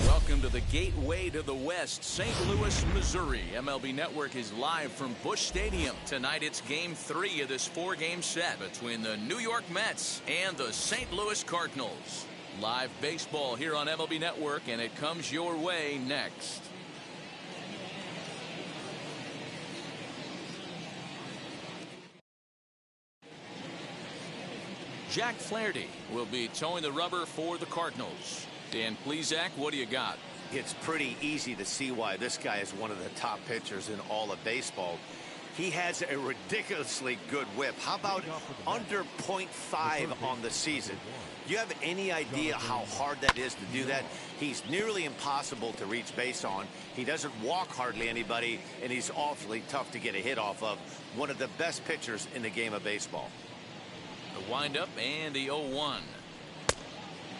Welcome to the gateway to the West, St. Louis, Missouri. MLB Network is live from Busch Stadium. Tonight it's Game 3 of this 4-game set between the New York Mets and the St. Louis Cardinals. Live baseball here on MLB Network, and it comes your way next. Jack Flaherty will be towing the rubber for the Cardinals. Dan Plesac, what do you got? It's pretty easy to see why this guy is one of the top pitchers in all of baseball. He has a ridiculously good whip. How about under .5 on the season? Do you have any idea how hard that is to do that? He's nearly impossible to reach base on. He doesn't walk hardly anybody, and he's awfully tough to get a hit off of. One of the best pitchers in the game of baseball. The windup and the 0-1.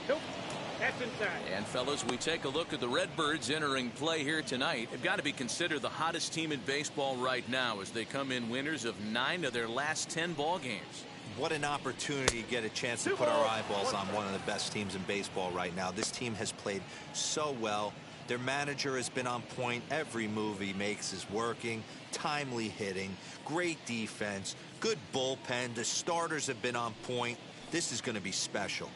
Nope. That's inside. And fellas, we take a look at the Redbirds entering play here tonight. They've got to be considered the hottest team in baseball right now as they come in winners of 9 of their last 10 ball games. What an opportunity to get a chance to put our eyeballs on one of the best teams in baseball right now. This team has played so well. Their manager has been on point. Every move he makes is working. Timely hitting, great defense, good bullpen. The starters have been on point. This is going to be special.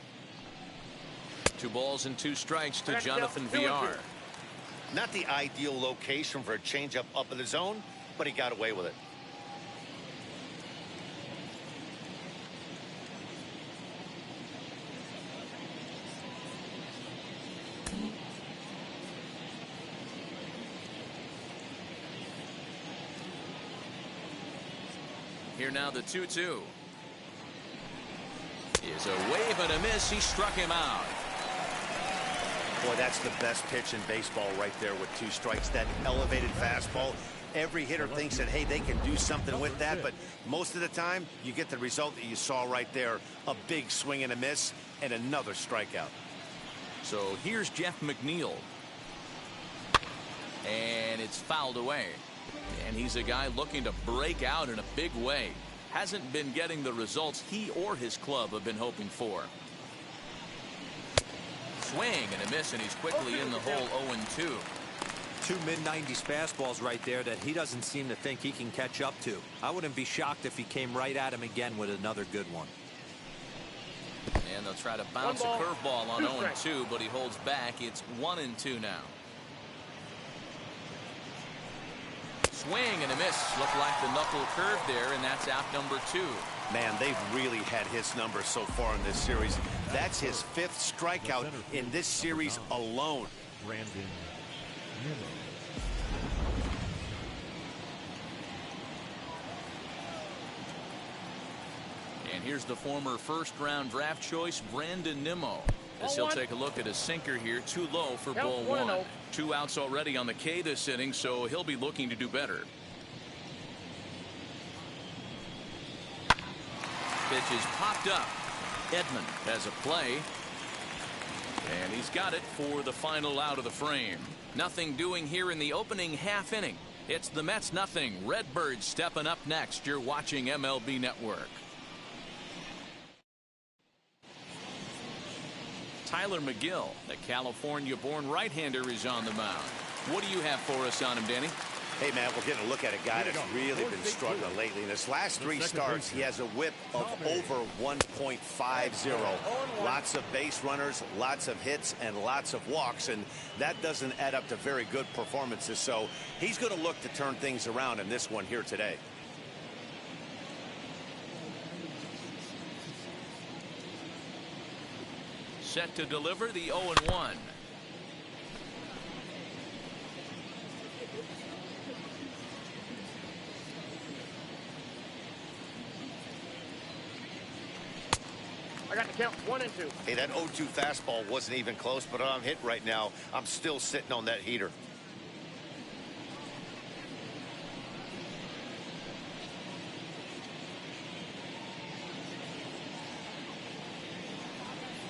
2 balls and 2 strikes to Jonathan VR. Not the ideal location for a changeup up in the zone, but he got away with it. Here now the 2-2. Is a wave and a miss. He struck him out. Boy, that's the best pitch in baseball right there with 2 strikes. That elevated fastball. Every hitter thinks that, hey, they can do something with that, but most of the time you get the result that you saw right there. A big swing and a miss and another strikeout. So here's Jeff McNeil. And it's fouled away. And he's a guy looking to break out in a big way. Hasn't been getting the results he or his club have been hoping for. Swing and a miss, and he's quickly in the hole. 0-2. 2 mid-90s fastballs right there that he doesn't seem to think he can catch up to. I wouldn't be shocked if he came right at him again with another good one. And they'll try to bounce a curveball on 0-2, but he holds back. It's 1-2 now. swing and a miss. Looked like the knuckle curve there, and that's out number 2. Man, they've really had his number so far in this series. That's his 5th strikeout in this series alone. And here's the former first-round draft choice, Brandon Nimmo. As he'll take a look at a sinker here, too low for ball 1. 2 outs already on the K this inning, so he'll be looking to do better. Pitch is popped up. Edman has a play. And he's got it for the final out of the frame. Nothing doing here in the opening half inning. It's the Mets nothing. Redbirds stepping up next. You're watching MLB Network. Tyler McGill, the California-born right-hander, is on the mound. What do you have for us on him, Danny? Hey, man, we're getting a look at a guy that's really been struggling lately. In his last 3 starts, he has a whip of over 1.50. Lots of base runners, lots of hits, and lots of walks, and that doesn't add up to very good performances. So he's going to look to turn things around in this one here today. Set to deliver the 0-1. I got to count 1 and 2. Hey, that 0-2 fastball wasn't even close, but I'm hit right now. I'm still sitting on that heater.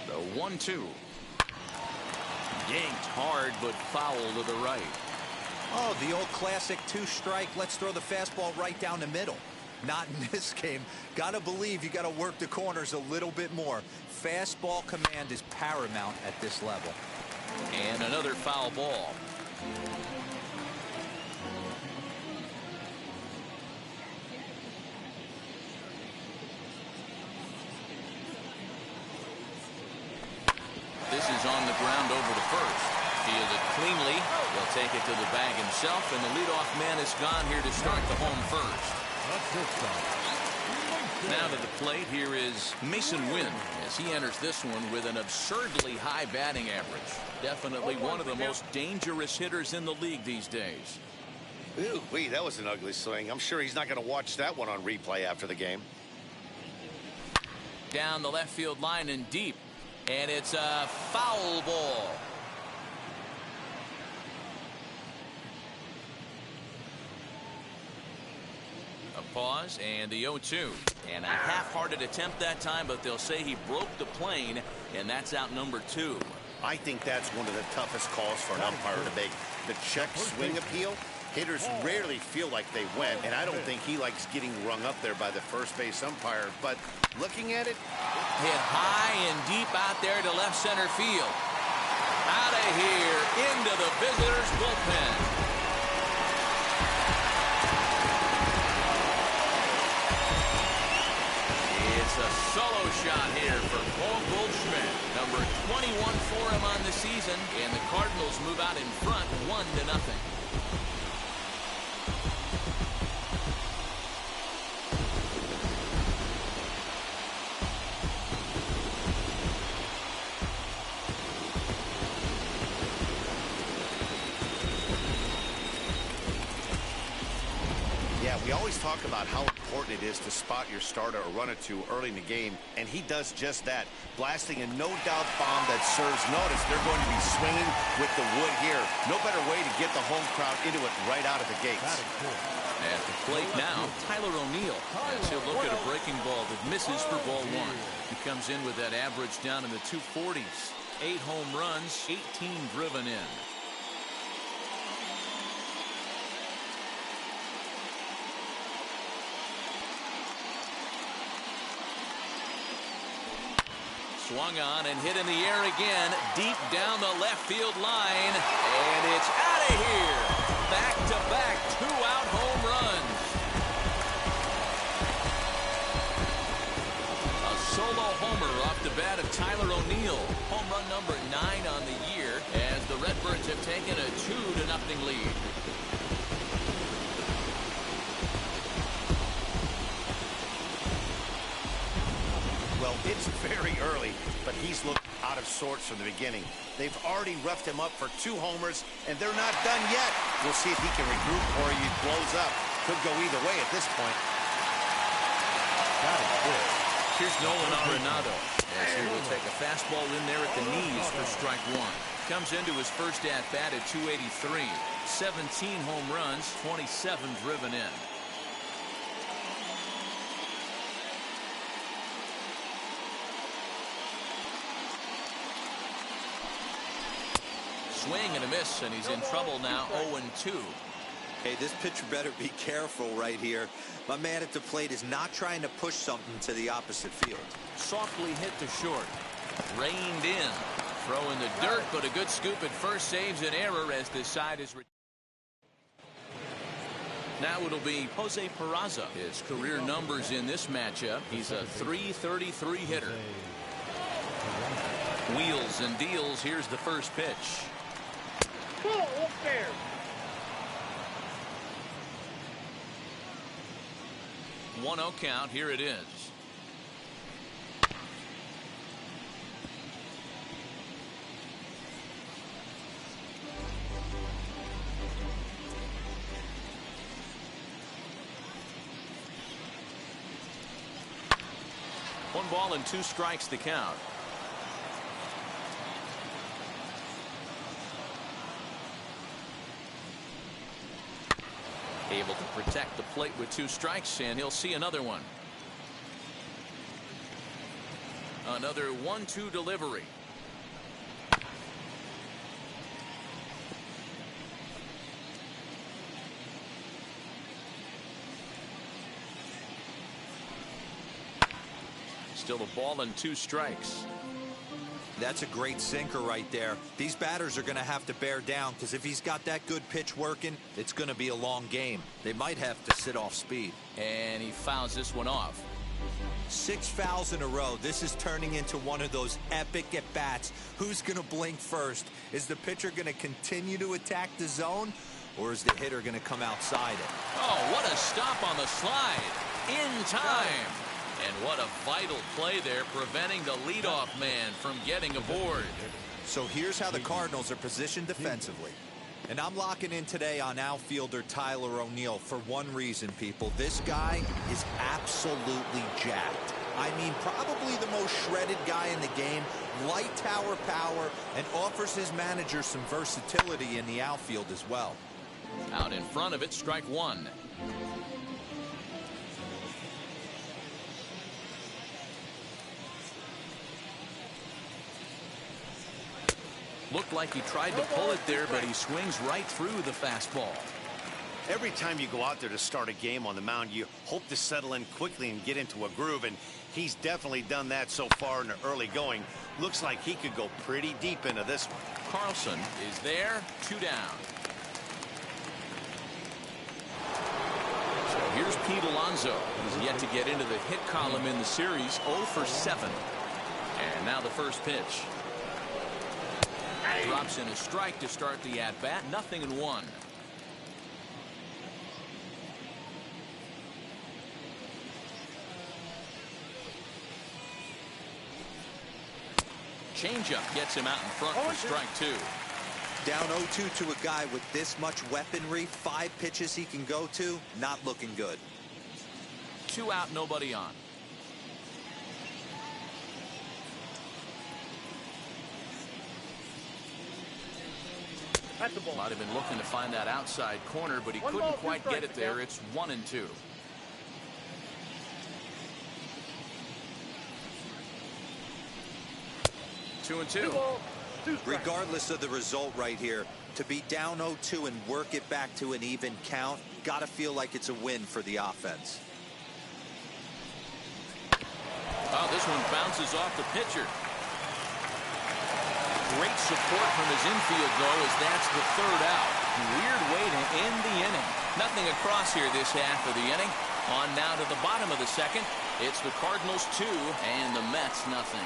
The 1-2. Yanked hard, but foul to the right. Oh, the old classic 2-strike. Let's throw the fastball right down the middle. Not in this game. Gotta believe you gotta work the corners a little bit more. Fastball command is paramount at this level. And another foul ball. This is on the ground over to first. Field it cleanly. He'll take it to the bag himself, and the leadoff man is gone here to start the home first. Now to the plate, here is Mason Wynn as he enters this one with an absurdly high batting average. Definitely one of the most dangerous hitters in the league these days. Ooh, that was an ugly swing. I'm sure he's not going to watch that one on replay after the game. Down the left field line and deep. And it's a foul ball. A pause and the 0-2. And a half-hearted attempt that time, but they'll say he broke the plane, and that's out number 2. I think that's one of the toughest calls for an umpire to make. The check swing appeal. Hitters rarely feel like they went, and I don't think he likes getting rung up there by the first base umpire. But looking at it, hit high and deep out there to left center field. Out of here, into the visitors' bullpen. It's a solo shot here for Paul Goldschmidt. Number 21 for him on the season, and the Cardinals move out in front 1-0. we always talk about how important it is to spot your starter or run it to early in the game, and he does just that, blasting a no-doubt bomb that serves notice. They're going to be swinging with the wood here. No better way to get the home crowd into it right out of the gates. At the plate now, Tyler O'Neill, as he'll look at a breaking ball that misses for ball one. He comes in with that average down in the 240s. 8 home runs, 18 driven in. Swung on and hit in the air again, deep down the left field line, and it's out of here. Back-to-back 2-out home runs. A solo homer off the bat of Tyler O'Neill. Home run number 9 on the year, as the Redbirds have taken a 2-0 lead. hits very early, but he's looked out of sorts from the beginning. They've already roughed him up for 2 homers, and they're not done yet. We'll see if he can regroup or he blows up. Could go either way at this point. Here's Nolan Arenado, as he will take a fastball in there at the knees for strike 1. Comes into his first at-bat at 283. 17 home runs, 27 driven in. Swing and a miss, and he's in trouble now, 0-2. Hey, this pitcher better be careful right here. My man at the plate is not trying to push something to the opposite field. Softly hit to short. Reined in. Throw in the dirt, but a good scoop at first saves an error as this side is. Now it'll be Jose Peraza. His career numbers in this matchup. He's a .333 hitter. Wheels and deals. Here's the first pitch. 1-0 count. Here it is. One ball and 2 strikes to count. Able to protect the plate with 2 strikes, and he'll see another one. Another 1-2 delivery. Still a ball and 2 strikes. That's a great sinker right there. These batters are going to have to bear down, because if he's got that good pitch working, it's going to be a long game. They might have to sit off speed. And he fouls this one off. 6 fouls in a row. This is turning into one of those epic at-bats. Who's going to blink first? Is the pitcher going to continue to attack the zone, or is the hitter going to come outside it? Oh, what a stop on the slide. In time. And what a vital play there, preventing the leadoff man from getting aboard. So here's how the Cardinals are positioned defensively. And I'm locking in today on outfielder Tyler O'Neill for one reason, people. This guy is absolutely jacked. I mean, probably the most shredded guy in the game. Light tower power, and offers his manager some versatility in the outfield as well. Out in front of it, strike 1. Looked like he tried to pull it there, but he swings right through the fastball. Every time you go out there to start a game on the mound, you hope to settle in quickly and get into a groove, and he's definitely done that so far in the early going. Looks like he could go pretty deep into this one. Carlson is there, 2 down. So here's Pete Alonso. He's yet to get into the hit column in the series, 0 for 7. And now the first pitch. Drops in a strike to start the at-bat. 0-1. Changeup gets him out in front for strike 2. Down 0-2 to a guy with this much weaponry, 5 pitches he can go to, not looking good. 2 out, nobody on. Might have been looking to find that outside corner, but he couldn't quite get it there. It's 1-2. Two and two. Regardless of the result right here, to be down 0-2 and work it back to an even count, gotta feel like it's a win for the offense. Oh, this one bounces off the pitcher. Great support from his infield, though, as that's the 3rd out. Weird way to end the inning. Nothing across here this half of the inning. On now to the bottom of the 2nd. It's the Cardinals 2 and the Mets nothing.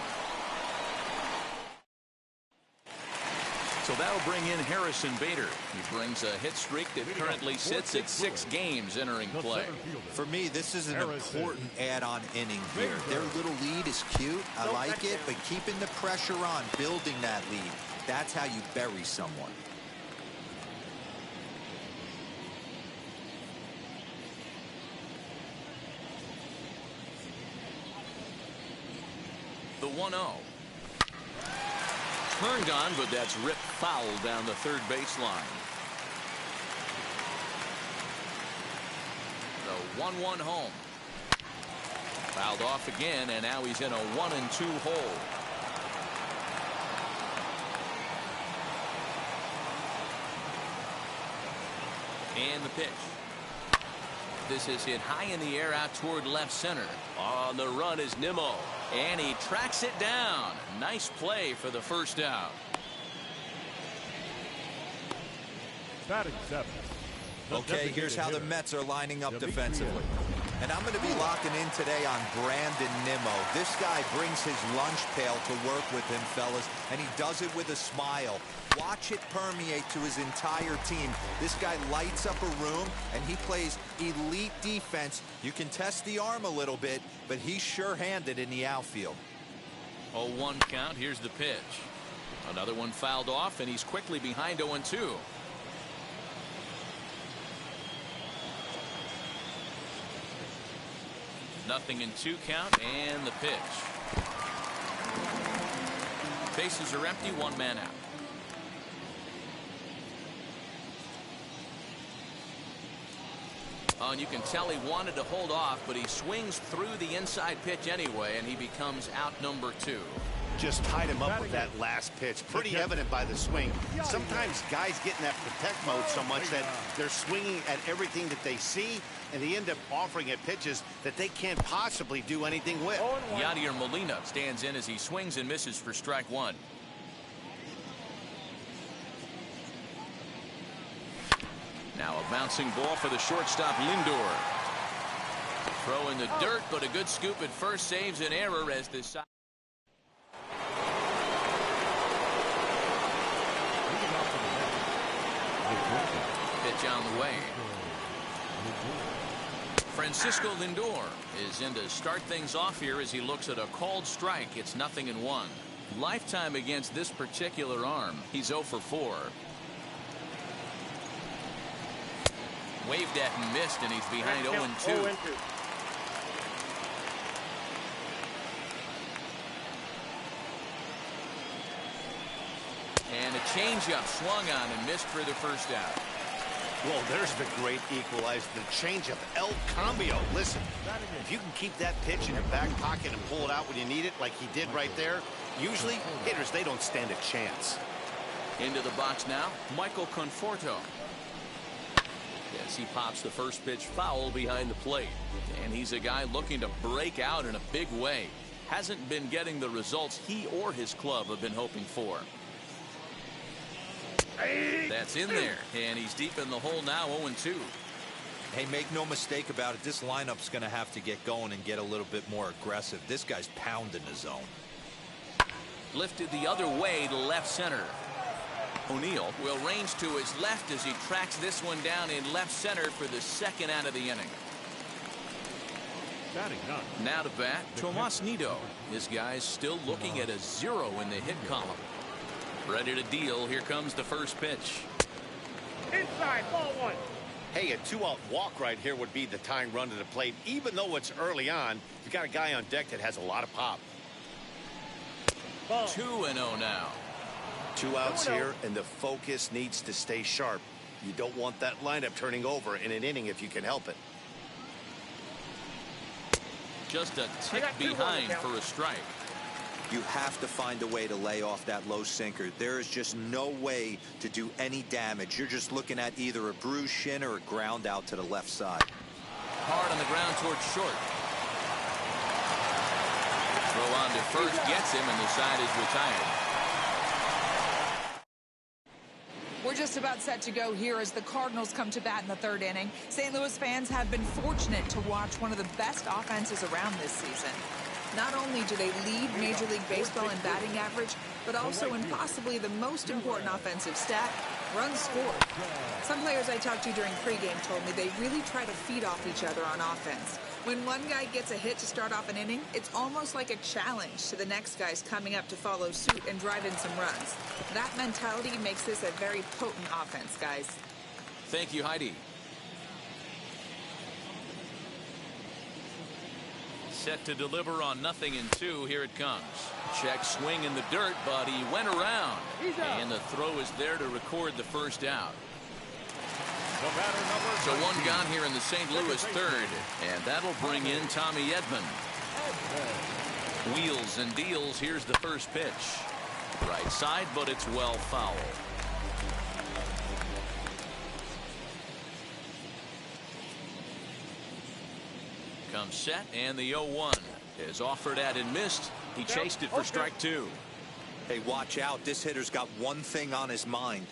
So that'll bring in Harrison Bader. He brings a hit streak that currently sits at 6 games entering play. For me, this is an important add-on inning here. Their little lead is cute. I like it, but keeping the pressure on, building that lead, that's how you bury someone. The 1-0. Turned on, but that's ripped foul down the third baseline. The 1-1 home. Fouled off again, and now he's in a 1-2 hole. And the pitch. This is hit high in the air out toward left center. On the run is Nimmo, and he tracks it down. Nice play for the first out. Batting 7. Okay, here's how the Mets are lining up defensively. And I'm going to be locking in today on Brandon Nimmo. This guy brings his lunch pail to work with him, fellas, and he does it with a smile. Watch it permeate to his entire team. This guy lights up a room, and he plays elite defense. You can test the arm a little bit, but he's sure-handed in the outfield. 0-1 count. Here's the pitch. Another one fouled off, and he's quickly behind 0-2. Nothing in 2 count, and the pitch. Bases are empty, 1 man out. And you can tell he wanted to hold off, but he swings through the inside pitch anyway, and he becomes out number 2. Just tied him up with that last pitch. Pretty evident by the swing. Sometimes guys get in that protect mode so much that they're swinging at everything that they see, and they end up offering at pitches that they can't possibly do anything with. Yadier Molina stands in as he swings and misses for strike 1. Now a bouncing ball for the shortstop Lindor. Throw in the dirt, but a good scoop at first saves an error as the side. Pitch on the way. Francisco Lindor is in to start things off here as he looks at a called strike. It's 0-1. Lifetime against this particular arm. He's 0 for 4. Waved at and missed, and he's behind 0-2. And a changeup swung on and missed for the first out. Well, there's the great equalizer, the changeup, El Cambio. Listen, if you can keep that pitch in your back pocket and pull it out when you need it, like he did right there, usually hitters, they don't stand a chance. Into the box now, Michael Conforto. Yes, he pops the first pitch foul behind the plate. And he's a guy looking to break out in a big way. Hasn't been getting the results he or his club have been hoping for. That's in there, and he's deep in the hole now, 0-2. Hey, make no mistake about it, this lineup's going to have to get going and get a little bit more aggressive. This guy's pounding the zone. Lifted the other way to left center. O'Neill will range to his left as he tracks this one down in left center for the second out of the inning. Now to bat, Tomas Nido. This guy's still looking at a 0 in the hit column. Ready to deal. Here comes the first pitch. Inside, ball 1. Hey, a 2-out walk right here would be the tying run to the plate. Even though it's early on, you got a guy on deck that has a lot of pop. 2-0 now. 2 outs here, and the focus needs to stay sharp. You don't want that lineup turning over in an inning if you can help it. Just a tick behind for a strike. You have to find a way to lay off that low sinker. There is just no way to do any damage. You're just looking at either a bruised shin or a ground out to the left side. Hard on the ground towards short. Throw on to first gets him, and the side is retired. We're just about set to go here as the Cardinals come to bat in the 3rd inning. St. Louis fans have been fortunate to watch one of the best offenses around this season. Not only do they lead Major League Baseball in batting average, but also in possibly the most important offensive stat, runs scored. Some players I talked to during pregame told me they really try to feed off each other on offense. When one guy gets a hit to start off an inning, it's almost like a challenge to the next guys coming up to follow suit and drive in some runs. That mentality makes this a very potent offense, guys. Thank you, Heidi. Set to deliver on 0-2. Here it comes. Check swing in the dirt, but he went around. And the throw is there to record the first out. So one gone here in the St. Louis third. And that'll bring in Tommy Edman. Wheels and deals. Here's the first pitch. Right side, but it's well foul. Comes set, and the 0-1 is offered at and missed. He chased it for strike two. Hey, watch out. This hitter's got one thing on his mind.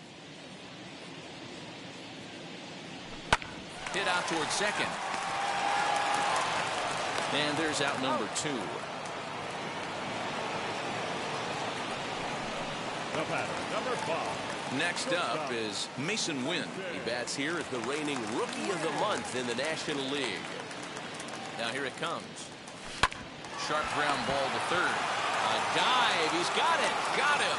Hit out towards second. And there's out number two. The batter, number 5. Next up is Mason Wynn. He bats here as the reigning Rookie of the Month in the National League. Now here it comes. Sharp ground ball to third. A dive. He's got it. Got him.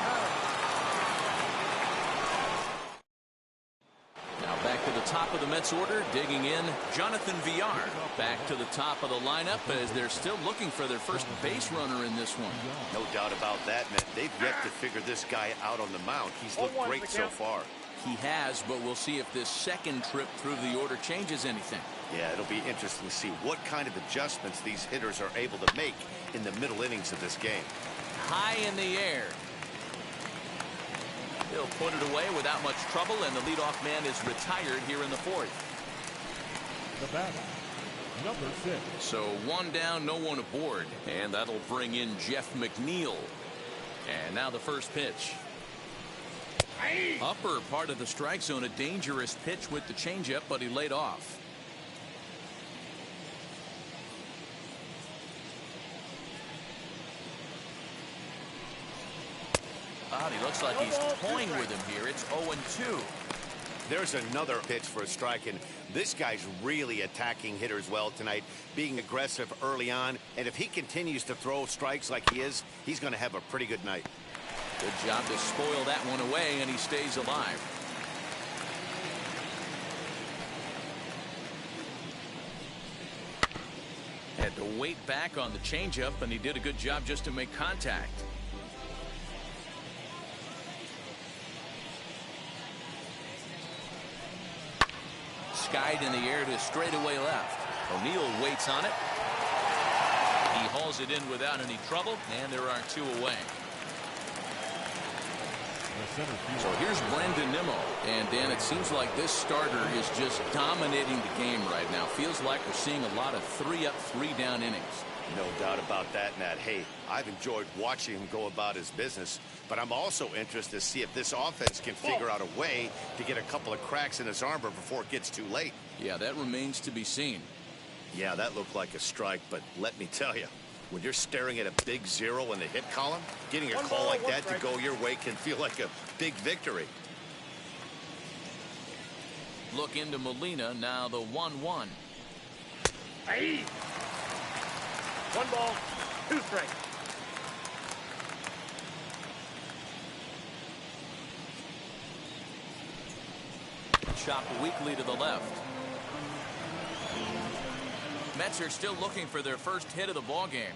Now back to the top of the Mets order. Digging in, Jonathan Villar. Back to the top of the lineup as they're still looking for their first base runner in this one. No doubt about that, man. They've yet to figure this guy out on the mound. He's looked great so far. He has, but we'll see if this second trip through the order changes anything. Yeah, it'll be interesting to see what kind of adjustments these hitters are able to make in the middle innings of this game. High in the air. He'll put it away without much trouble, and the leadoff man is retired here in the fourth. The batter, number 6. So one down, no one aboard, and that'll bring in Jeff McNeil. And now the first pitch. Upper part of the strike zone, a dangerous pitch with the changeup, but he laid off. He looks like he's toying with him here. It's 0-2. There's another pitch for a strike, and this guy's really attacking hitters well tonight, being aggressive early on. And if he continues to throw strikes like he is, he's going to have a pretty good night. Good job to spoil that one away, and he stays alive. Had to wait back on the changeup, and he did a good job just to make contact. Skied in the air to straightaway left. O'Neill waits on it. He hauls it in without any trouble, and there are two away. So here's Brandon Nimmo. And Dan, it seems like this starter is just dominating the game right now. Feels like we're seeing a lot of 3-up, 3-down innings. No doubt about that, Matt. Hey, I've enjoyed watching him go about his business, but I'm also interested to see if this offense can figure out a way to get a couple of cracks in his armor before it gets too late. Yeah, that remains to be seen. Yeah, that looked like a strike, but let me tell you, when you're staring at a big 0 in the hit column, getting a call like that to go your way can feel like a big victory. Look into Molina, now the 1-1. Hey! 1 ball, 2 strikes. Chopped weakly to the left. Mets are still looking for their first hit of the ball game.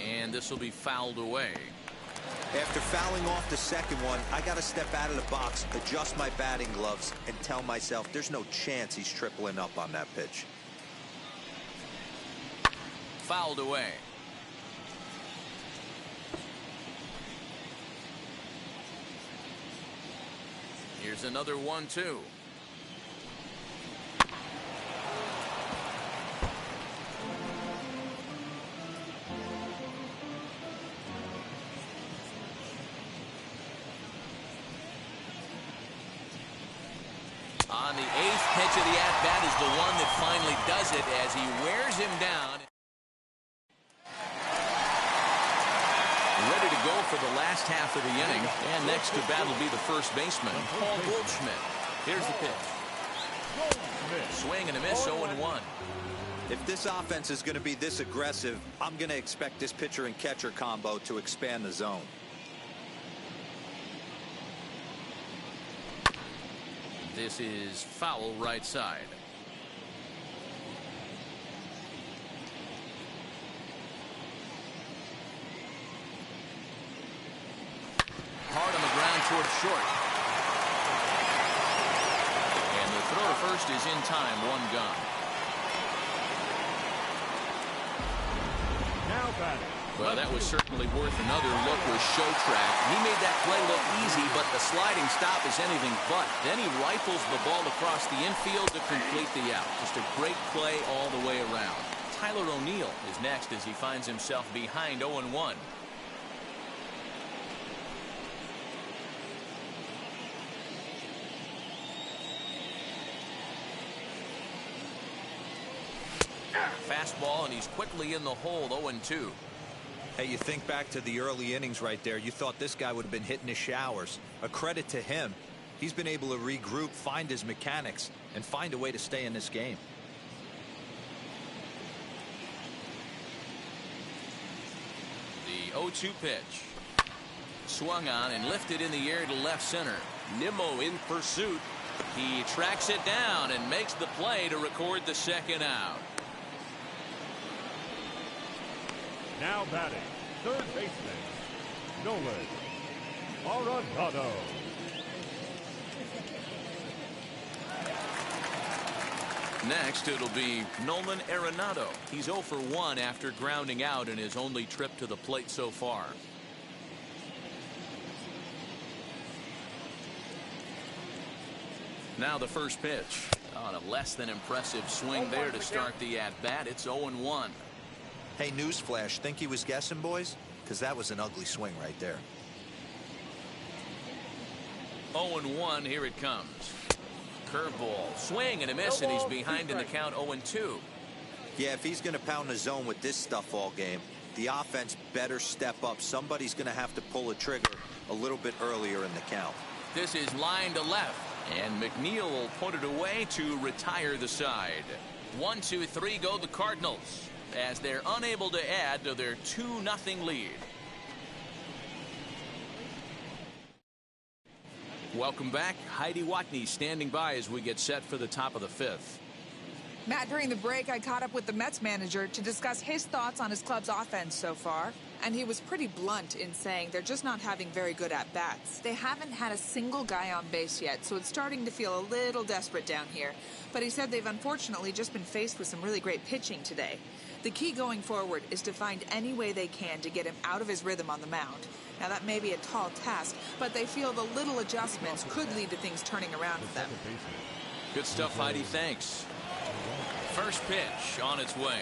And this will be fouled away. After fouling off the second one, I got to step out of the box, adjust my batting gloves, and tell myself there's no chance he's tripling up on that pitch. Fouled away. Here's another 1-2. On the 8th pitch of the at-bat is the one that finally does it as he wears him down. Ready to go for the last half of the inning. And next to bat will be the first baseman, Paul Goldschmidt. Here's the pitch. Swing and a miss, 0-1. If this offense is going to be this aggressive, I'm going to expect this pitcher and catcher combo to expand the zone. This is foul right side. Hard on the ground towards short. And the throw to first is in time, one gone. Now batting. Well, that was certainly worth another look with Show Track. He made that play look easy, but the sliding stop is anything but. Then he rifles the ball across the infield to complete the out. Just a great play all the way around. Tyler O'Neill is next as he finds himself behind 0-1. Fastball, and he's quickly in the hole, 0-2. Hey, you think back to the early innings right there. You thought this guy would have been hitting his showers. A credit to him. He's been able to regroup, find his mechanics, and find a way to stay in this game. The 0-2 pitch. Swung on and lifted in the air to left center. Nimmo in pursuit. He tracks it down and makes the play to record the second out. Now batting, third baseman, Nolan Arenado. Next, it'll be Nolan Arenado. He's 0 for 1 after grounding out in his only trip to the plate so far. Now the first pitch. On a less than impressive swing there to start the at-bat. It's 0-1. Hey, newsflash, think he was guessing, boys? Because that was an ugly swing right there. 0-1, here it comes. Curveball, swing and a miss, and he's behind in the count 0-2. Yeah, if he's going to pound the zone with this stuff all game, the offense better step up. Somebody's going to have to pull a trigger a little bit earlier in the count. This is line to left, and McNeil will put it away to retire the side. 1-2-3 go the Cardinals, as they're unable to add to their 2-0 lead. Welcome back. Heidi Watney standing by as we get set for the top of the fifth. Matt, during the break, I caught up with the Mets manager to discuss his thoughts on his club's offense so far. And he was pretty blunt in saying they're just not having very good at-bats. They haven't had a single guy on base yet, so it's starting to feel a little desperate down here. But he said they've unfortunately just been faced with some really great pitching today. The key going forward is to find any way they can to get him out of his rhythm on the mound. Now, that may be a tall task, but they feel the little adjustments could lead to things turning around for them. Good stuff, Heidi. Thanks. First pitch on its way.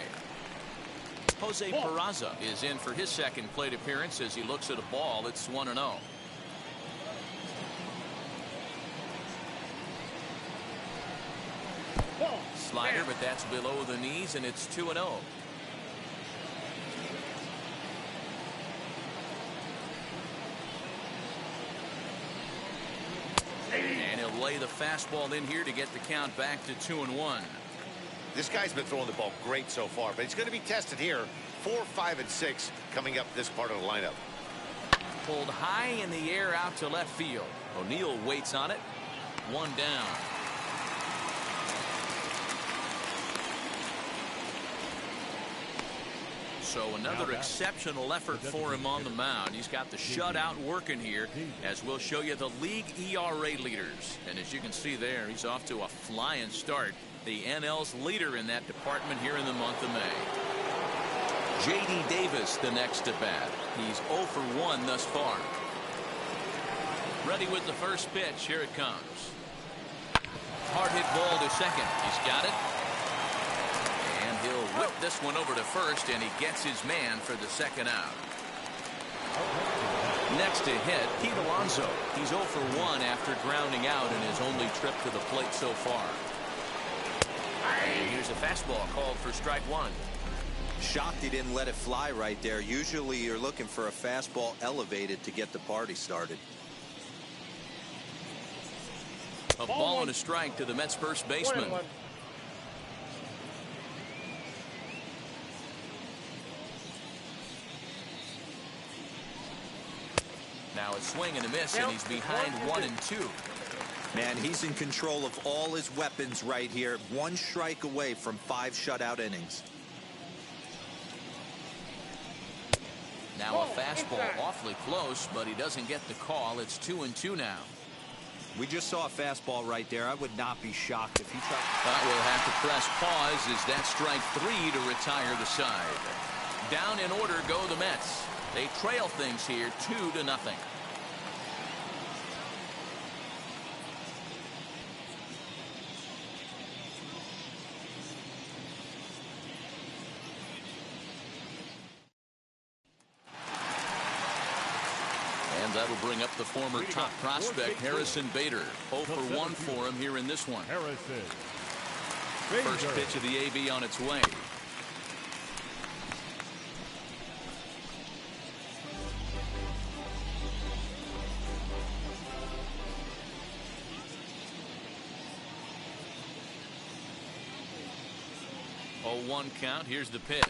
Jose Peraza is in for his second plate appearance as he looks at a ball. It's 1-0. Slider, but that's below the knees, and it's 2-0. And he'll lay the fastball in here to get the count back to 2-1. This guy's been throwing the ball great so far, but he's going to be tested here. 4, 5, and 6 coming up this part of the lineup. Pulled high in the air out to left field. O'Neill waits on it. One down. So another exceptional effort for him on the mound. He's got the shutout working here, as we'll show you the league ERA leaders. And as you can see there, he's off to a flying start. The NL's leader in that department here in the month of May. J.D. Davis the next to bat. He's 0 for 1 thus far. Ready with the first pitch. Here it comes. Hard hit ball to second. He's got it. And he'll whip this one over to first, and he gets his man for the second out. Next to hit, Pete Alonso. He's 0 for 1 after grounding out in his only trip to the plate so far. And here's a fastball called for strike one. Shocked he didn't let it fly right there. Usually you're looking for a fastball elevated to get the party started. A ball and a strike to the Mets first baseman. Now a swing and a miss, and he's behind 1-2. Man, he's in control of all his weapons right here. One strike away from 5 shutout innings. Now a fastball awfully close, but he doesn't get the call. It's 2-2 now. We just saw a fastball right there. I would not be shocked if he tried. But we'll have to press pause as that strike 3 to retire the side. Down in order go the Mets. They trail things here 2-0. And that'll bring up the former top prospect Harrison Bader. 0 for 1 for him here in this one. Harrison. First pitch of the AB on its way. Oh, 1 count. Here's the pitch.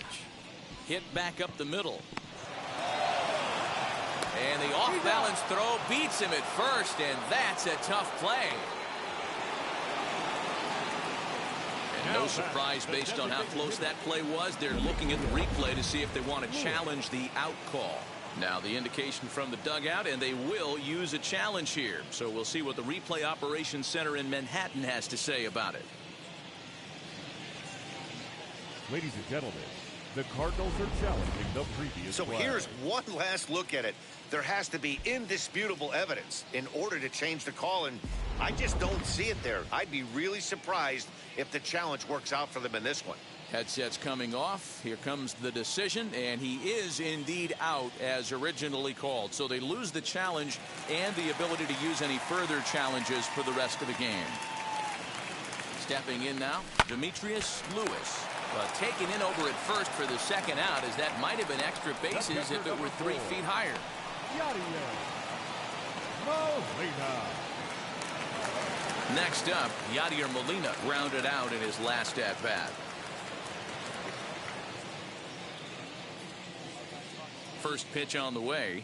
Hit back up the middle. And the off-balance throw beats him at first, and that's a tough play. And no surprise based on how close that play was. They're looking at the replay to see if they want to challenge the out call. Now the indication from the dugout, and they will use a challenge here. So we'll see what the replay operations center in Manhattan has to say about it. Ladies and gentlemen, the Cardinals are challenging the previous So play. here's one last look at it. There has to be indisputable evidence in order to change the call, and I just don't see it there. I'd be really surprised if the challenge works out for them in this one. Headsets coming off. Here comes the decision, and he is indeed out as originally called. So they lose the challenge and the ability to use any further challenges for the rest of the game. Stepping in now, Demetrius Lewis. But taken in over at first for the second out, as that might have been extra bases if it were 3 feet higher. Next up, Yadier Molina grounded out in his last at-bat. First pitch on the way.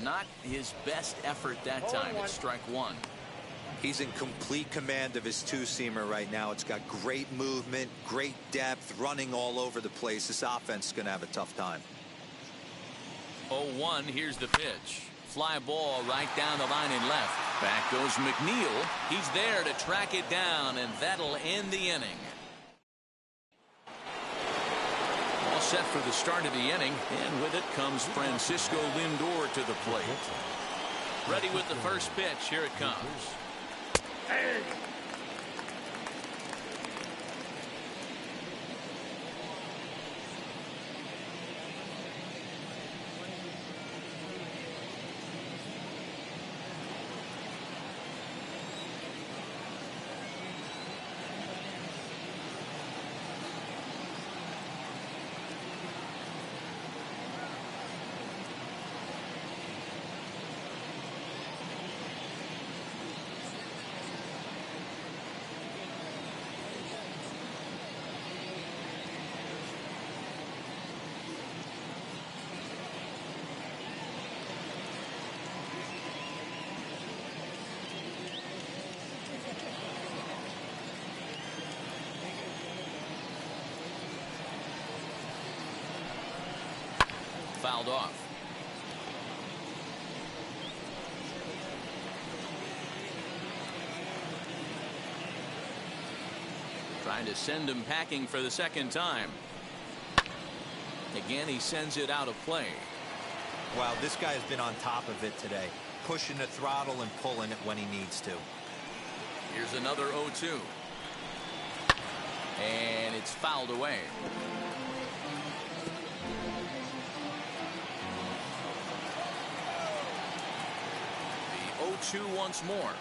Not his best effort that time. It's strike 1. He's in complete command of his two-seamer right now. It's got great movement, great depth, running all over the place. This offense is going to have a tough time. 0-1. Here's the pitch. Fly ball right down the line and left. Back goes McNeil. He's there to track it down, and that'll end the inning. All set for the start of the inning, and with it comes Francisco Lindor to the plate. Ready with the first pitch. Here it comes. Fouled off. Trying to send him packing for the second time. Again, he sends it out of play. Wow, this guy has been on top of it today, pushing the throttle and pulling it when he needs to. Here's another 0-2. And it's fouled away. The 0-2 once more.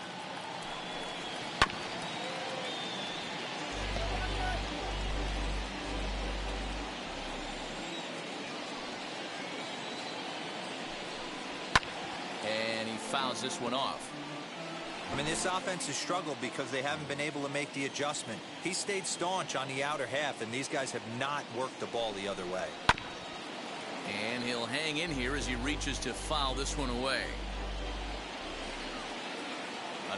fouls this one off. I mean, this offense has struggled because they haven't been able to make the adjustment. He stayed staunch on the outer half, and these guys have not worked the ball the other way. And he'll hang in here as he reaches to foul this one away.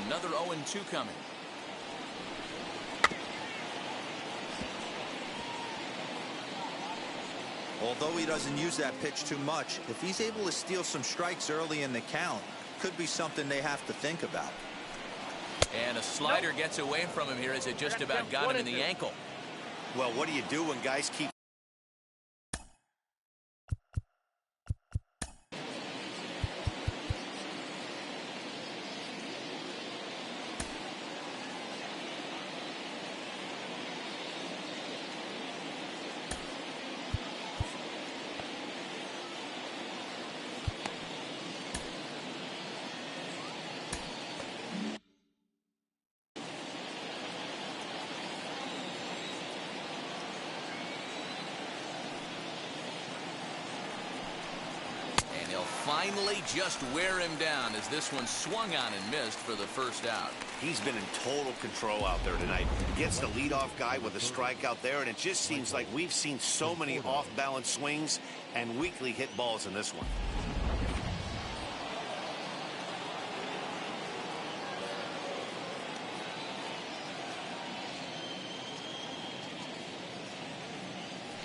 Another 0-2 coming. Although he doesn't use that pitch too much, if he's able to steal some strikes early in the count, could be something they have to think about. And a slider gets away from him here as it just about got him in the ankle. Well, what do you do when guys keep finally just wear him down as this one swung on and missed for the first out. He's been in total control out there tonight. Gets the leadoff guy with a strikeout there, and it just seems like we've seen so many off-balance swings and weakly hit balls in this one.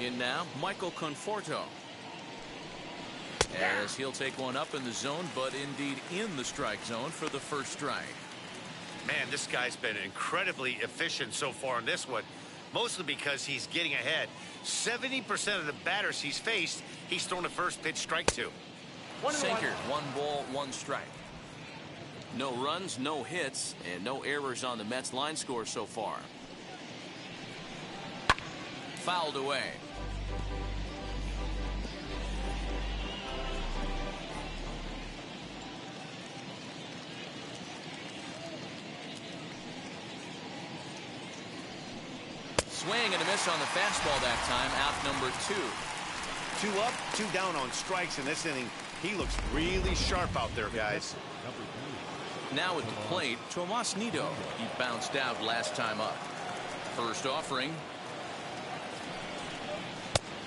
In now, Michael Conforto. As he'll take one up in the zone, but indeed in the strike zone for the first strike. Man, this guy's been incredibly efficient so far in this one, mostly because he's getting ahead. 70% of the batters he's faced, he's thrown a first pitch strike to. Sinker, 1 ball, 1 strike. No runs, no hits, and no errors on the Mets line score so far. Fouled away. Swing and a miss on the fastball that time. Out number 2. 2 up, 2 down on strikes in this inning. He looks really sharp out there, guys. Now at the plate, Tomas Nido. He bounced out last time up. First offering.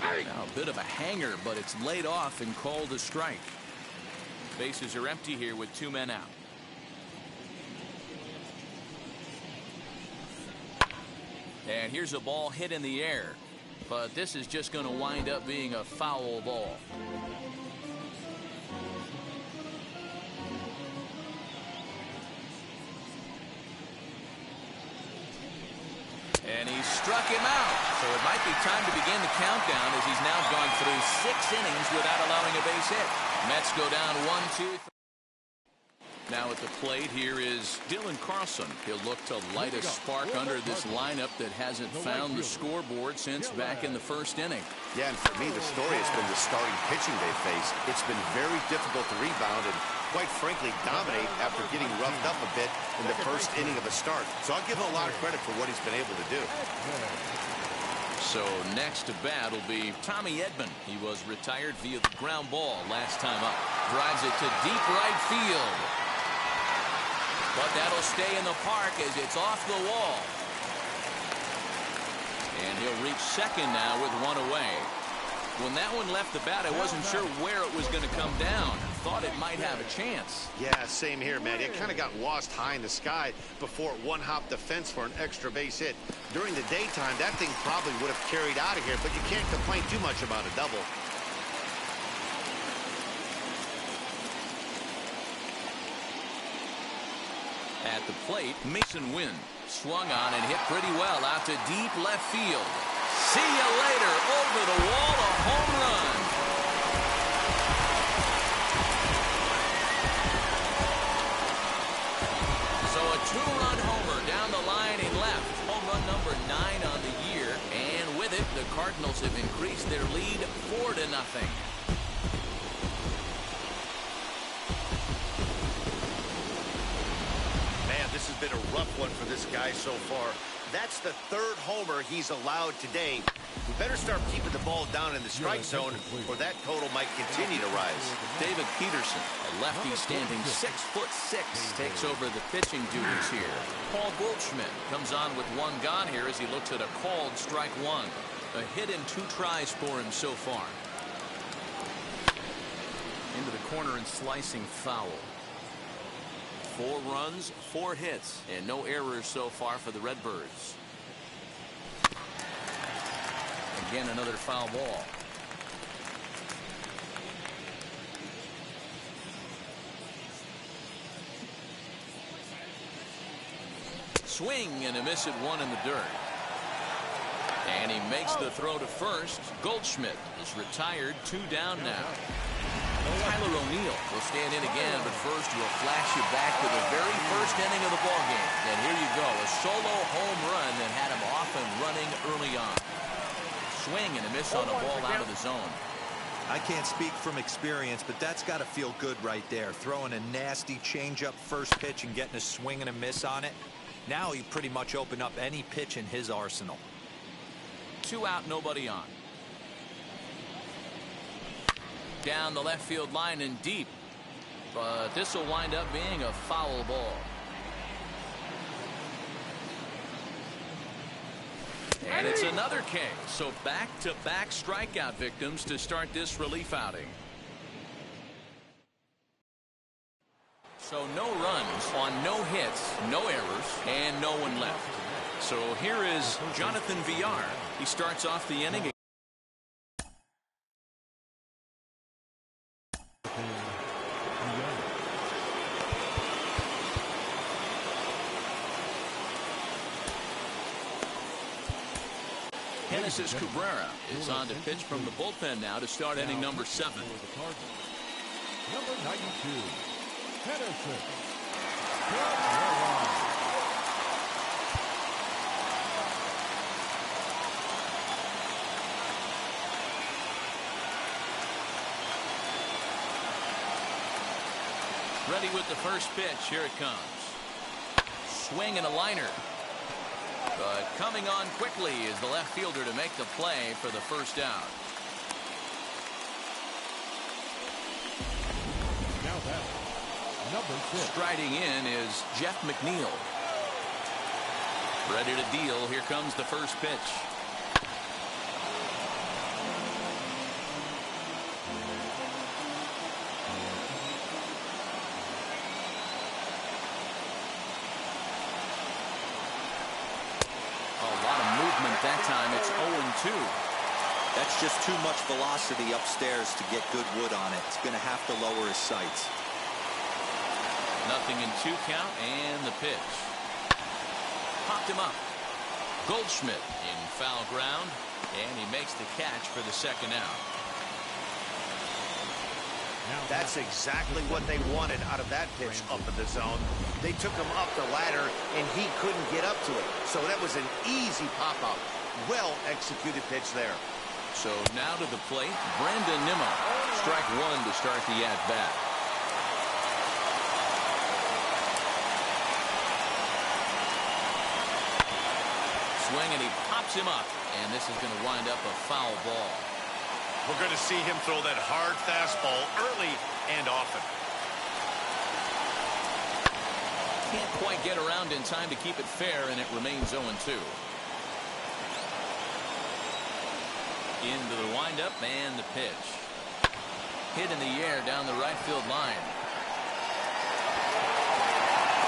Now a bit of a hanger, but it's laid off and called a strike. Bases are empty here with 2 men out. And here's a ball hit in the air, but this is just going to wind up being a foul ball. And he struck him out. So it might be time to begin the countdown as he's now gone through 6 innings without allowing a base hit. Mets go down 1-2. Now at the plate, here is Dylan Carlson. He'll look to light a spark under this lineup that hasn't found the scoreboard since back in the first inning. Yeah, and for me, the story has been the starting pitching they face. It's been very difficult to rebound and, quite frankly, dominate after getting roughed up a bit in the first inning of a start. So I'll give him a lot of credit for what he's been able to do. So next to bat will be Tommy Edman. He was retired via the ground ball last time up. Drives it to deep right field. But that'll stay in the park as it's off the wall. And he'll reach second now with 1 away. When that one left the bat, I wasn't sure where it was going to come down. Thought it might have a chance. Yeah, same here, man. It kind of got lost high in the sky before it one-hopped the fence for an extra base hit. During the daytime, that thing probably would have carried out of here, but you can't complain too much about a double. At the plate, Mason Wynn swung on and hit pretty well out to deep left field. See you later. Over the wall, a home run. So a 2-run homer down the line and left. Home run number 9 on the year. And with it, the Cardinals have increased their lead 4-0. This has been a rough one for this guy so far. That's the 3rd homer he's allowed today. We better start keeping the ball down in the strike zone, or that total might continue to rise. David Peterson, a lefty standing 6'6", takes over the pitching duties here. Paul Goldschmidt comes on with one gone here as he looks at a called strike one. A hit in 2 tries for him so far. Into the corner and slicing foul. 4 runs, 4 hits, and no errors so far for the Redbirds. Again, another foul ball. Swing and a miss at 1 in the dirt. And he makes the throw to first. Goldschmidt is retired, 2 down now. Tyler O'Neill will stand in again, but first we'll flash you back to the very first inning of the ballgame. And here you go, a solo home run that had him off and running early on. Swing and a miss on a ball out of the zone. I can't speak from experience, but that's got to feel good right there. Throwing a nasty changeup first pitch and getting a swing and a miss on it. Now he pretty much opened up any pitch in his arsenal. 2 out, nobody on. Down the left field line and deep. But this will wind up being a foul ball. And it's another K. So back-to-back strikeout victims to start this relief outing. So no runs on no hits, no errors, and no one left. So here is Jonathan Villar. He starts off the inning. Genesis Cabrera is on to pitch from the bullpen now to start inning number 7. Number 92, Genesis Ready with the first pitch. Here it comes. Swing and a liner. But coming on quickly is the left fielder to make the play for the first out. Now that's number 6. Striding in is Jeff McNeil. Ready to deal. Here comes the first pitch. That time it's 0-2. That's just too much velocity upstairs to get good wood on it. It's going to have to lower his sights. Nothing in 2 count and the pitch. Popped him up. Goldschmidt in foul ground, and he makes the catch for the second out. That's exactly what they wanted out of that pitch up in the zone. They took him up the ladder, and he couldn't get up to it. So that was an easy pop-out. Well-executed pitch there. So now to the plate, Brandon Nimmo. Strike 1 to start the at-bat. Swing, and he pops him up. And this is going to wind up a foul ball. We're going to see him throw that hard fastball early and often. Can't quite get around in time to keep it fair, and it remains 0-2. Into the windup and the pitch. Hit in the air down the right field line.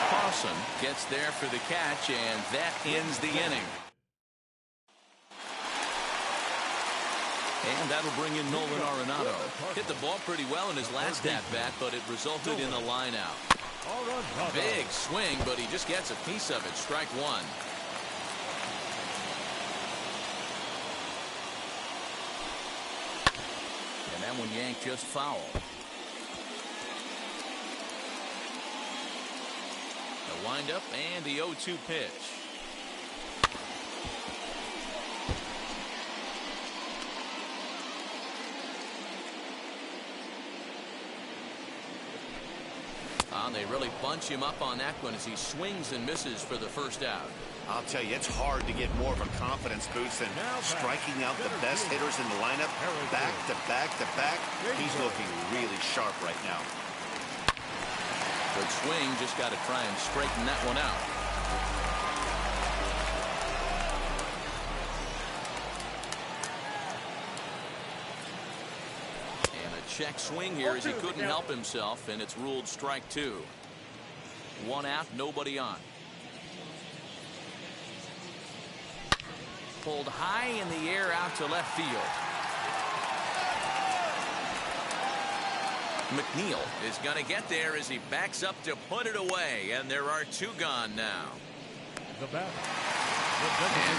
Carlson gets there for the catch, and that ends the inning. And that'll bring in Nolan Arenado. Hit the ball pretty well in his last at-bat, but it resulted in a line out. Big swing, but he just gets a piece of it. Strike 1. And that one yanked just foul. The windup and the 0-2 pitch. They really bunch him up on that one as he swings and misses for the first out. I'll tell you, it's hard to get more of a confidence boost than striking out the best hitters in the lineup back to back to back. He's looking really sharp right now. Good swing, just got to try and straighten that one out. And a check swing here as he couldn't help himself, and it's ruled strike 2. 1 out, nobody on. Pulled high in the air out to left field. McNeil is going to get there as he backs up to put it away, and there are 2 gone now. And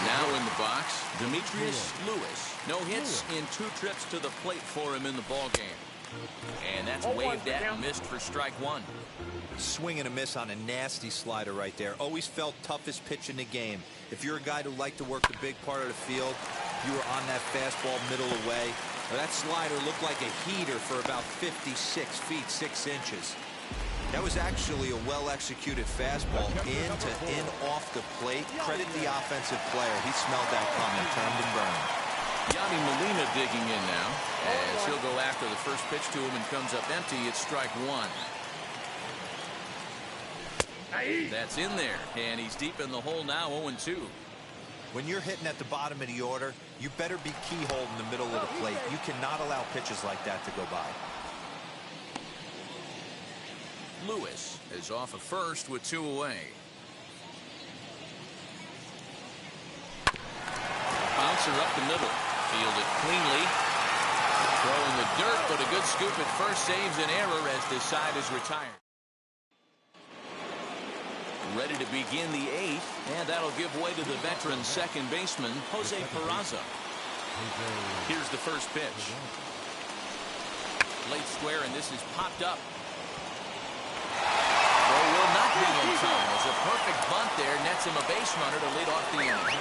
now in the box, Demetrius Lewis. No hits in 2 trips to the plate for him in the ballgame. And that's waved at and missed for strike 1. Swing and a miss on a nasty slider right there. Always felt toughest pitch in the game. If you're a guy who liked to work the big part of the field, you were on that fastball middle away. Well, that slider looked like a heater for about 56 feet 6 inches. That was actually a well-executed fastball in to in off the plate. Credit the offensive player. He smelled that coming, turned and burned. Yadi Molina digging in now as he'll go after the first pitch to him and comes up empty. It's strike 1. That's in there, and he's deep in the hole now, 0-2. When you're hitting at the bottom of the order, you better be keyhole in the middle of the plate. You cannot allow pitches like that to go by. Lewis is off of first with 2 away. Bouncer up the middle. Fielded cleanly. Throwing the dirt, but a good scoop at first saves an error as this side is retired. Ready to begin the 8th, and that'll give way to the veteran second baseman, Jose Peraza. Here's the first pitch. Late square, and this is popped up. Throw will not be in time as a perfect bunt there nets him a base runner to lead off the inning.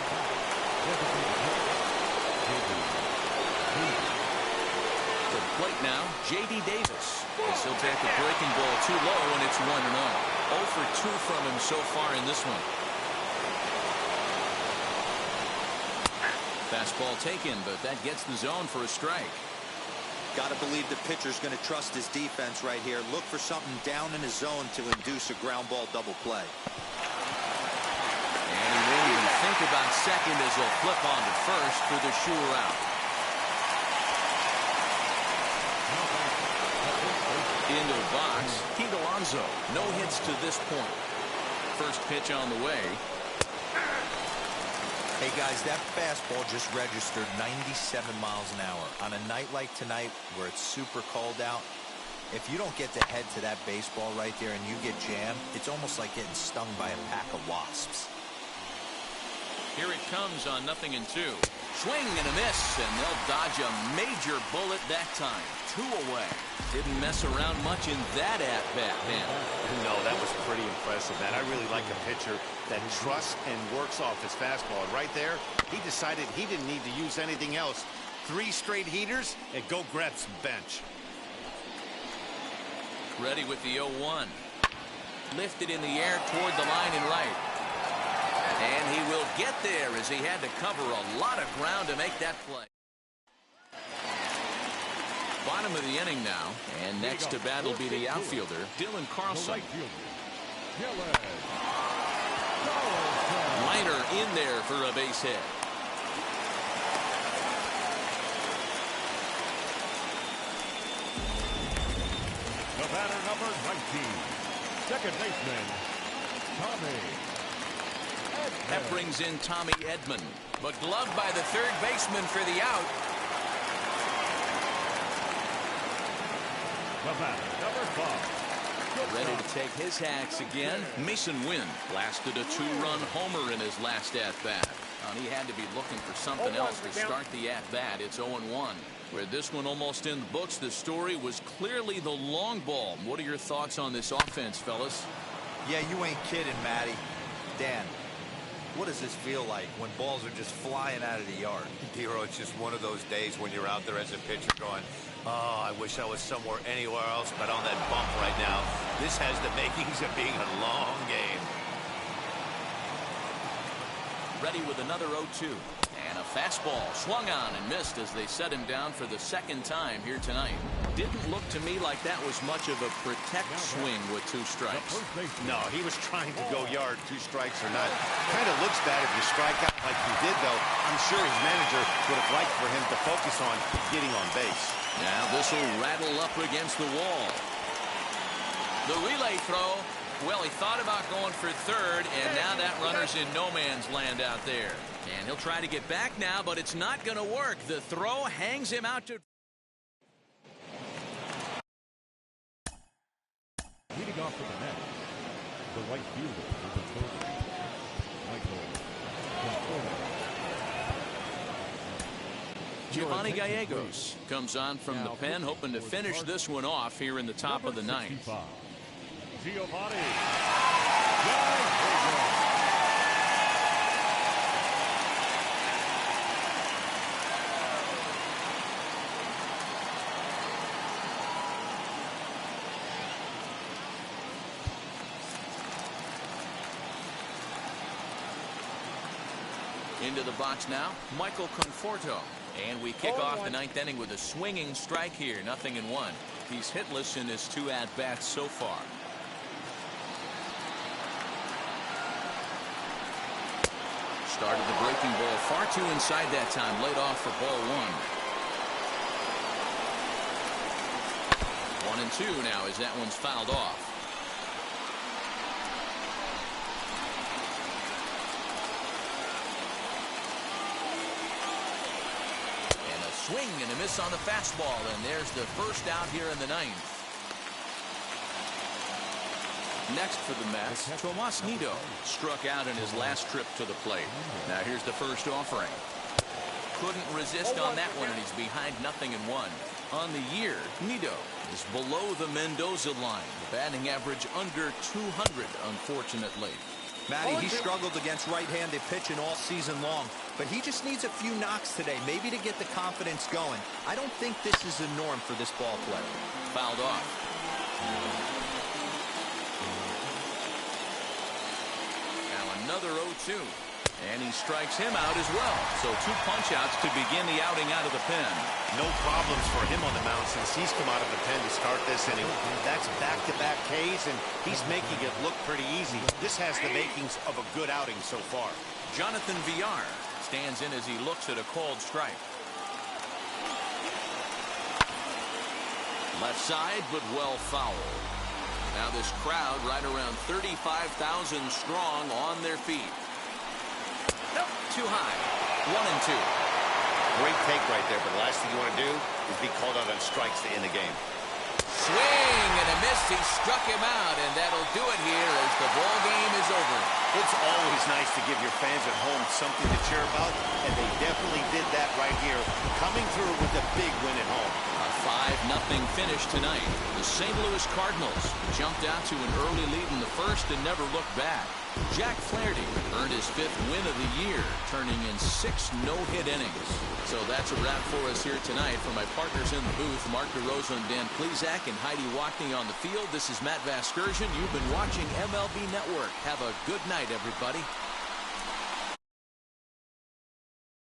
To the plate now, J.D. Davis. This will take a breaking ball too low, and it's 1-0. 0 for 2 from him so far in this one. Fastball taken, but that gets the zone for a strike. Got to believe the pitcher's going to trust his defense right here. Look for something down in his zone to induce a ground ball double play. And he won't even think about second as he'll flip on to first for the sure out. Into the box, Pete Alonso. No hits to this point. First pitch on the way. Hey guys, that fastball just registered 97 miles an hour. On a night like tonight where it's super cold out, if you don't get to head to that baseball right there and you get jammed, it's almost like getting stung by a pack of wasps. Here it comes on 0-2. Swing and a miss, and they'll dodge a major bullet that time. 2 away. Didn't mess around much in that at-bat, man. No, that was pretty impressive, man. I really like a pitcher that trusts and works off his fastball. Right there, he decided he didn't need to use anything else. 3 straight heaters, and go grab some bench. Ready with the 0-1. Lifted in the air toward the line and right. And he will get there as he had to cover a lot of ground to make that play. Bottom of the inning now, and next to bat will be the outfielder, Dylan Carlson. Liner in there for a base hit. The batter, number 19, second baseman, Tommy. That brings in Tommy Edman, but gloved by the third baseman for the out. The batter, number 5. Ready to take his hacks again. Mason Wynn blasted a 2-run homer in his last at-bat. He had to be looking for something else to start the at-bat. It's 0-1. With this one almost in the books, the story was clearly the long ball. What are your thoughts on this offense, fellas? Yeah, you ain't kidding, Matty. Dan, what does this feel like when balls are just flying out of the yard? Hero, it's just one of those days when you're out there as a pitcher going, oh, I wish I was somewhere anywhere else but on that bump right now. This has the makings of being a long game. ready with another 0-2. And a fastball swung on and missed as they set him down for the second time here tonight. Didn't look to me like that was much of a protect swing with 2 strikes. No, he was trying to go yard, 2 strikes or not. Kind of looks bad if you strike out like he did, though. I'm sure his manager would have liked for him to focus on getting on base. Now this will rattle up against the wall. The relay throw. Well, he thought about going for third, and now that runner's in no man's land out there. And he'll try to get back now, but it's not going to work. The throw hangs him out to... Leading off for the Mets, the right fielder with the first Giovanni Gallegos comes on from the pen, hoping to finish this one off here in the top of the 9th. Giovanni. Into the box now, Michael Conforto. And we kick off the 9th inning with a swinging strike here, 0-1. He's hitless in his 2 at-bats so far. Started the breaking ball far too inside that time, laid off for ball 1. 1-2 now as that one's fouled off. Swing and a miss on the fastball, and there's the first out here in the 9th. Next for the Mets, Tomas Nido struck out in his last trip to the plate. Now here's the first offering. Couldn't resist on that one, and he's behind 0-1. On the year, Nido is below the Mendoza line. The batting average under 200, unfortunately. Matty, he struggled against right-handed pitching all season long, but he just needs a few knocks today, maybe to get the confidence going. I don't think this is the norm for this ball player. Fouled off. Now another 0-2. And he strikes him out as well. So 2 punch-outs to begin the outing out of the pen. No problems for him on the mound since he's come out of the pen to start this inning. That's back-to-back Ks, and he's making it look pretty easy. This has the makings of a good outing so far. Jonathan Villar stands in as he looks at a called strike. Left side, but well fouled. Now this crowd right around 35,000 strong on their feet. Nope, too high. 1-2. Great take right there, but the last thing you want to do is be called out on strikes to end the game. Swing and a miss. He struck him out, and that'll do it here as the ball game is over. It's always nice to give your fans at home something to cheer about, and they definitely did that right here, coming through with a big win at home. A 5-0 finish tonight. The St. Louis Cardinals jumped out to an early lead in the first and never looked back. Jack Flaherty earned his 5th win of the year, turning in 6 no-hit innings. So that's a wrap for us here tonight. For my partners in the booth, Mark DeRosa and Dan Plesac and Heidi Wackney on the field, this is Matt Vasgersian. You've been watching MLB Network. Have a good night, everybody.